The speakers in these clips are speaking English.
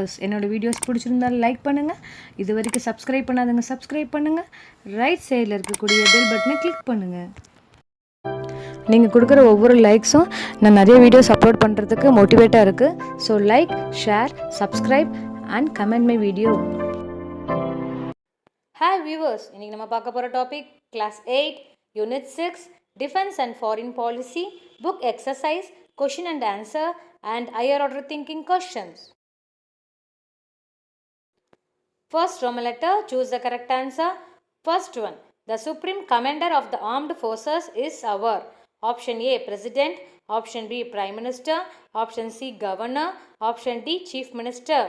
Viewers, என்னோட videos பிடிச்சிருந்தாலும் like பண்ணுங்கள். இது வரைக்கும் சப்ஸ்கிரைப் பண்ணாதவங்க சப்ஸ்கிரைப் பண்ணுங்கள். ரைட் சைடில் இருக்கக்கூடிய பெல் பட்டனை கிளிக் பண்ணுங்கள். நீங்கள் கொடுக்குற ஒவ்வொரு லைக்ஸும் நான் நிறைய வீடியோஸ் அப்லோட் பண்ணுறதுக்கு மோட்டிவேட்டாக இருக்குது. So like, share, subscribe and comment my video. Hi viewers, இன்றைக்கி நம்ம பார்க்க போகிற topic class 8 unit 6 defence and foreign policy book exercise question and answer and higher order thinking questions. First Roman letter, choose the correct answer. First one, the supreme commander of the armed forces is our option A president, option B prime minister, option C governor, option D chief minister.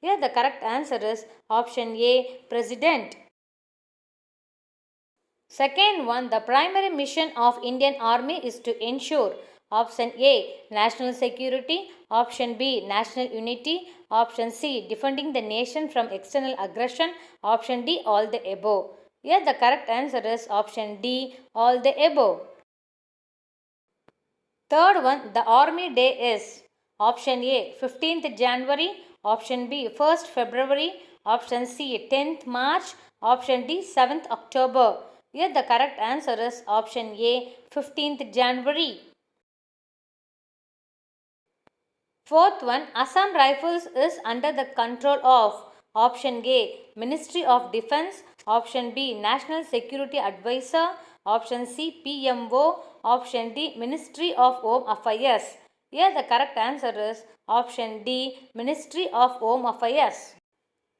Here the correct answer is option A president. Second one, the primary mission of Indian army is to ensure option A national security, option B national unity, option C defending the nation from external aggression, option D all the above. Here the correct answer is option D all the above. Third one, the army day is option A 15th January, option B 1st February, option C 10th March, option D 7th October. Here the correct answer is option A 15th January. Fourth one, Assam Rifles is under the control of option A Ministry of Defence, option B National Security Advisor, option C PMO, option D Ministry of Home Affairs. Here the correct answer is option D Ministry of Home Affairs.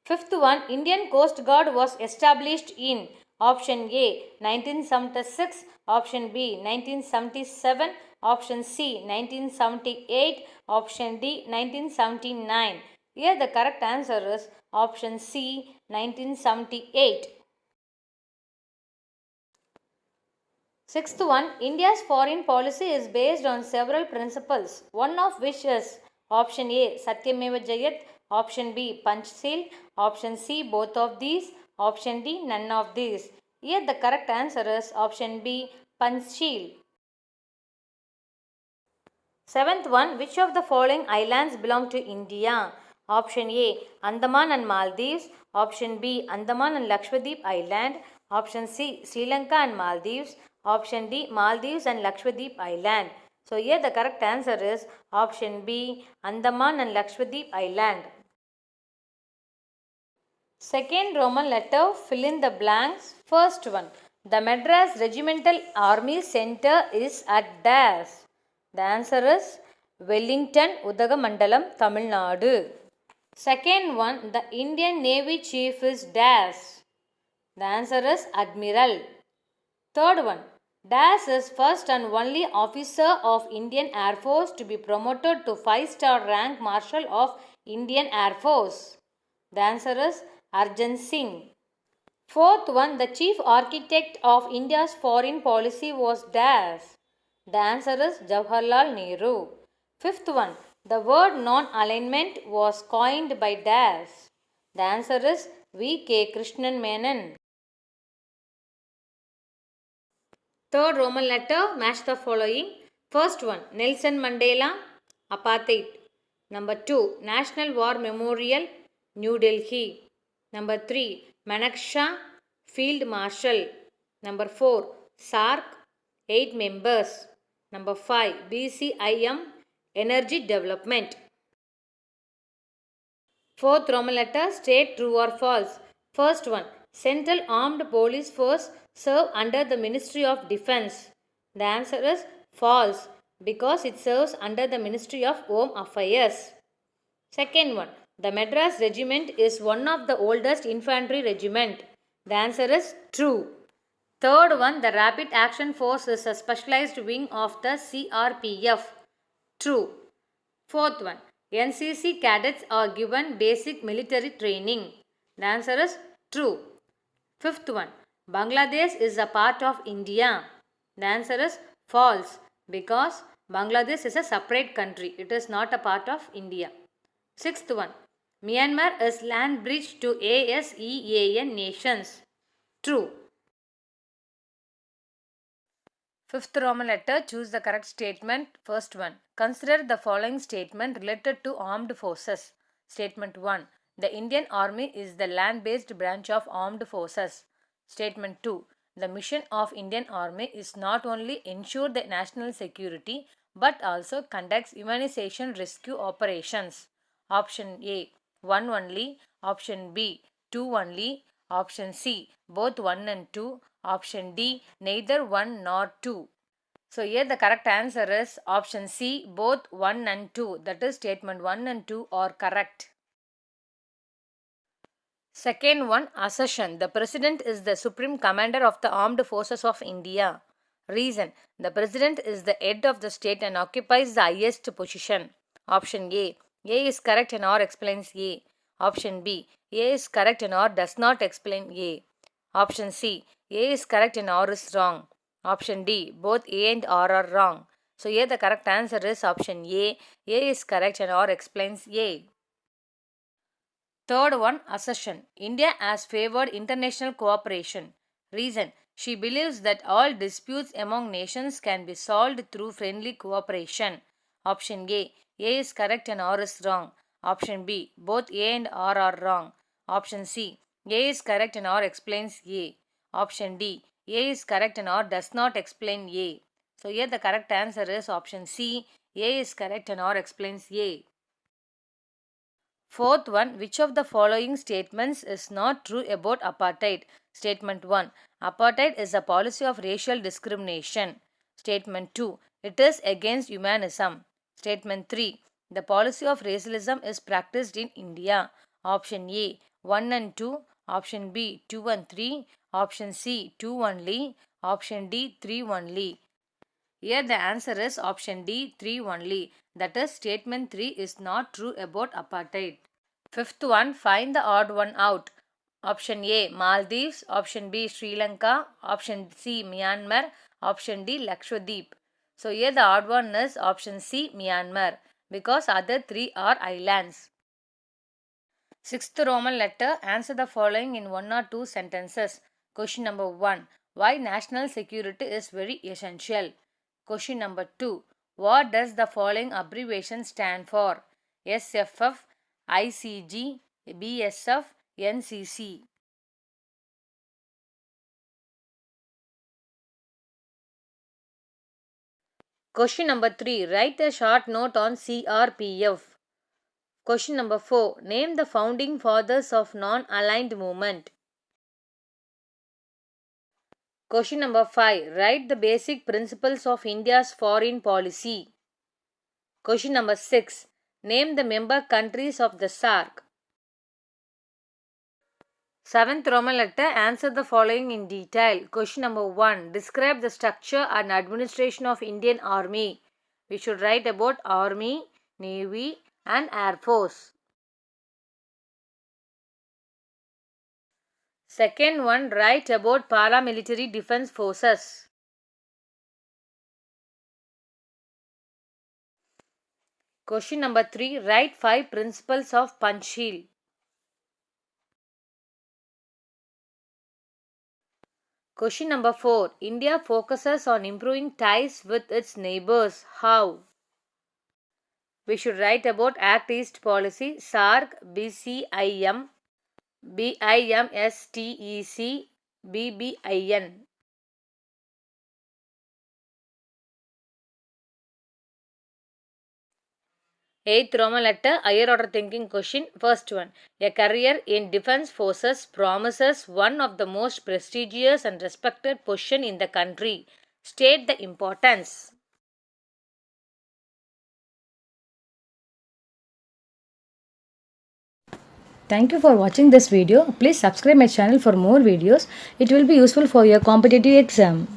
Fifth one, Indian Coast Guard was established in option A 1976, option B 1977, option C 1978, option D 1979. Here the correct answer is option C 1978. Sixth one, India's foreign policy is based on several principles, one of which is option A Satyameva Jayat, option B Panchsheel, option C both of these, option D none of these. Here the correct answer is option B Panchsheel. Seventh one, which of the following islands belong to India? Option A Andaman and Maldives, option B Andaman and Lakshadweep Island, option C Sri Lanka and Maldives, option D Maldives and Lakshadweep Island. So here the correct answer is option B Andaman and Lakshadweep Island. Second Roman letter, fill in the blanks. First one, the Madras Regimental Army Center is at dash. The answer is Wellington, Udagamandalam, Tamil Nadu. Second one, the Indian Navy Chief is dash. The answer is Admiral. Third one, dash is first and only officer of Indian Air Force to be promoted to 5-star rank Marshal of Indian Air Force. The answer is Arjan Singh. Fourth one, the chief architect of India's foreign policy was dash. The answer is Jawaharlal Nehru. Fifth one, the word non-alignment was coined by dash. The answer is V.K. Krishnan Menon. Third Roman letter, match the following. First one, Nelson Mandela, apartheid. Number 2, National War Memorial, New Delhi. Number 3, Manaksha, Field Marshal. Number 4, SARC, 8 members. Number 5, BCIM, Energy Development. Fourth Roman letter, state true or false. First one, Central Armed Police Force serve under the Ministry of Defence. The answer is false because it serves under the Ministry of Home Affairs. Second one, the Madras Regiment is one of the oldest infantry regiment. The answer is true. Third one, the Rapid Action Force is a specialized wing of the CRPF. True. Fourth one, NCC cadets are given basic military training. The answer is true. Fifth one, Bangladesh is a part of India. The answer is false because Bangladesh is a separate country. It is not a part of India. Sixth one, Myanmar is land bridge to ASEAN nations. True. Fifth Roman letter, choose the correct statement. First one, consider the following statement related to armed forces. Statement 1. The Indian Army is the land-based branch of armed forces. Statement 2. The mission of Indian Army is not only ensure the national security but also conducts humanitarian rescue operations. Option A, 1 only. Option B, 2 only. Option C, both 1 and 2. Option D, neither 1 nor 2. So here the correct answer is option C, both 1 and 2. That is statement 1 and 2 are correct. Second one, assertion. The President is the Supreme Commander of the Armed Forces of India. Reason. The President is the head of the state and occupies the highest position. Option A. A is correct and or explains A. Option B. A is correct and or does not explain A. Option C. A is correct and or is wrong. Option D. Both A and R are wrong. So here the correct answer is option A. A is correct and or explains A. Third one, assertion. India has favored international cooperation. Reason. She believes that all disputes among nations can be solved through friendly cooperation. Option A. A is correct and R is wrong. Option B. Both A and R are wrong. Option C. A is correct and R explains A. Option D. A is correct and R does not explain A. So here the correct answer is option C. A is correct and R explains A. Fourth one, which of the following statements is not true about apartheid? Statement 1. Apartheid is a policy of racial discrimination. Statement 2. It is against humanism. Statement 3. The policy of racialism is practiced in India. Option A, 1 and 2. Option B, 2 and 3. Option C, 2 only. Option D, 3 only. Here the answer is option D, 3 only. That is, statement 3 is not true about apartheid. Fifth one, find the odd one out. Option A, Maldives. Option B, Sri Lanka. Option C, Myanmar. Option D, Lakshadweep. So here the odd one is option C, Myanmar, because other three are islands. Sixth Roman letter, answer the following in 1 or 2 sentences. Question number 1. Why national security is very essential? Question number 2. What does the following abbreviation stand for? SFF, ICG, BSF, NCC. Question number 3. Write a short note on CRPF. Question number 4. Name the founding fathers of non-aligned movement. Question number 5. Write the basic principles of India's foreign policy. Question number 6. Name the member countries of the SAARC. Seventh Roman letter, answer the following in detail. Question number 1. Describe the structure and administration of Indian Army. We should write about Army, Navy and Air Force. Second one, write about paramilitary defense forces. Question number 3, write 5 principles of Panchsheel. Question number 4, India focuses on improving ties with its neighbors. How? We should write about Act East policy, SAARC, BCIM, BIMSTEC, BBIN. Eighth Roman letter, higher order thinking question. First one. A career in defense forces promises one of the most prestigious and respected position in the country. State the importance. Thank you for watching this video. Please subscribe my channel for more videos. It will be useful for your competitive exam.